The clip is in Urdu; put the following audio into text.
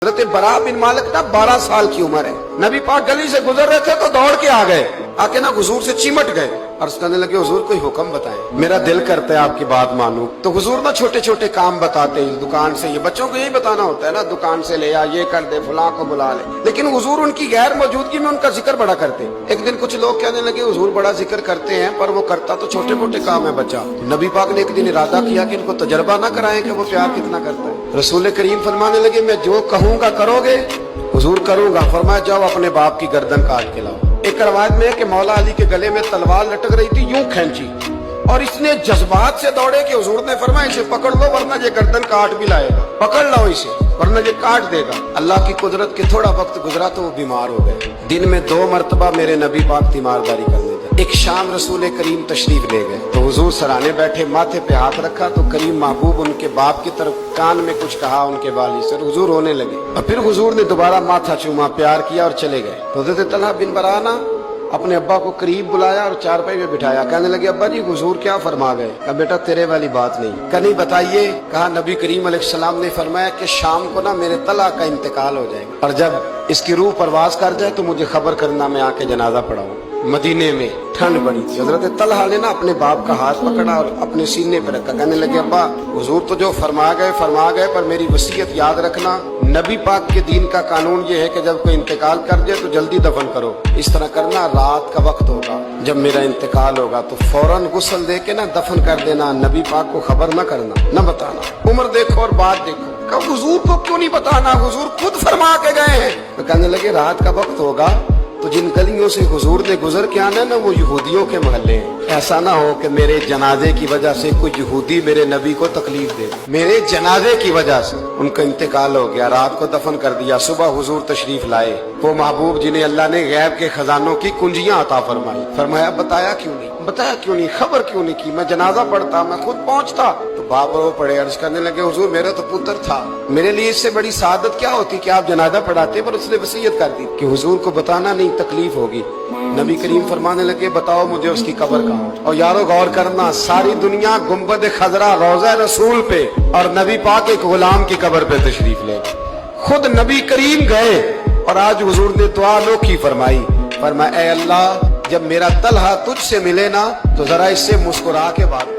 حضرت برا بن مالک نا 12 سال کی عمر ہے، نبی پاک گلی سے گزر رہے تھے تو دوڑ کے آ گئے، آ کے نا حضور سے چمٹ گئے، عرض کرنے لگے حضور کوئی حکم بتائیں، میرا دل کرتا ہے آپ کی بات مانوں۔ تو حضور نا چھوٹے چھوٹے کام بتاتے ہیں، دکان سے، یہ بچوں کو یہی بتانا ہوتا ہے نا، دکان سے لے آ، یہ کر دے، فلاں کو بلا لے، لیکن حضور ان کی غیر موجودگی میں ان کا ذکر بڑا کرتے۔ ایک دن کچھ لوگ کہنے لگے حضور بڑا ذکر کرتے ہیں پر وہ کرتا تو چھوٹے موٹے کام ہے بچہ۔ نبی پاک نے ایک دن ارادہ کیا کہ ان کو تجربہ نہ کرائیں کہ وہ پیار کتنا کرتا ہے۔ رسول کریم فرمانے لگے میں جو کہوں گا کرو گے؟ حضور کروں گا۔ فرمایا جاؤ اپنے باپ کی گردن کاٹ کے لاؤ۔ ایک روایت میں ہے کہ مولا علی کے گلے میں تلوار لٹک رہی تھی، یوں کھینچی اور اس نے جذبات سے دوڑے کہ حضور نے فرمایا اسے پکڑ لو ورنہ یہ گردن کاٹ بھی لائے گا، پکڑ لو اسے ورنہ یہ کاٹ دے گا۔ اللہ کی قدرت کے تھوڑا وقت گزرا تو وہ بیمار ہو گئے۔ دن میں 2 مرتبہ میرے نبی پاک تیمارداری کرنے گئے۔ ایک شام رسول کریم تشریف لے گئے تو حضور سرانے بیٹھے، ماتھے پہ ہاتھ رکھا تو کریم محبوب ان کے باپ کی طرف کان میں کچھ کہا ان کے والد سے، حضور رونے لگے اور پھر حضور نے دوبارہ ماتھا چوما، پیار کیا اور چلے گئے۔ تو حضرت طلحہ بن برانا اپنے ابا کو قریب بلایا اور چارپائی میں بٹھایا، کہنے لگے ابا جی حضور کیا فرما گئے؟ کہا بیٹا تیرے والی بات نہیں۔ کہا نہیں بتائیے؟ کہا نبی کریم علیہ السلام نے فرمایا کہ شام کو نا میرے طلحہ کا انتقال ہو جائے گا اور جب اس کی روح پرواز کر جائے تو مجھے خبر کرنا، میں آ کے جنازہ پڑھاؤں۔ مدینے میں ٹھنڈ بڑی تھی، حضرت طلحہ نے نا اپنے باپ کا ہاتھ پکڑا اور اپنے سینے پہ رکھا، کہنے لگے ابا حضور تو جو فرما گئے پر میری وصیت یاد رکھنا، نبی پاک کے دین کا قانون یہ ہے کہ جب کوئی انتقال کر جائے تو جلدی دفن کرو۔ اس طرح کرنا، رات کا وقت ہوگا جب میرا انتقال ہوگا تو فوراً غسل دے کے نا دفن کر دینا، نبی پاک کو خبر نہ کرنا، نہ بتانا۔ عمر دیکھو اور بات دیکھو، کہ حضور کو کیوں نہیں بتانا، حضور خود فرما کے گئے ہیں۔ تو کہنے لگے رات کا وقت ہوگا تو جن گلیوں سے حضور نے گزر کے آنا ہے نا وہ یہودیوں کے محلے ہیں، ایسا نہ ہو کہ میرے جنازے کی وجہ سے کوئی یہودی میرے نبی کو تکلیف دے۔ میرے جنازے کی وجہ سے ان کا انتقال ہو گیا، رات کو دفن کر دیا، صبح حضور تشریف لائے، وہ محبوب جنہیں اللہ نے غیب کے خزانوں کی کنجیاں عطا فرمائی۔ فرمایا بتایا کیوں نہیں، خبر کیوں نہیں کی؟ میں جنازہ پڑھتا، میں خود پہنچتا۔ تو باپ رو پڑے، عرض کرنے لگے حضور میرا تو پتر تھا، میرے لیے اس سے بڑی سعادت کیا ہوتی کہ آپ جنازہ پڑھاتے، پر اس نے وصیت کر دی کہ حضور کو بتانا نہیں، تکلیف ہوگی۔ نبی کریم فرمانے لگے بتاؤ مجھے اس کی قبر کہاں؟ اور یارو غور کرنا، ساری دنیا گنبد خضرا، روضہ رسول پہ، اور نبی پاک ایک غلام کی قبر پہ تشریف لے گئے۔ خود نبی کریم گئے اور آج حضور نے دعا انوکھی فرمائی، فرمایا اے اللہ جب میرا طلحہ تجھ سے ملے نا تو ذرا اس سے مسکرا کے بات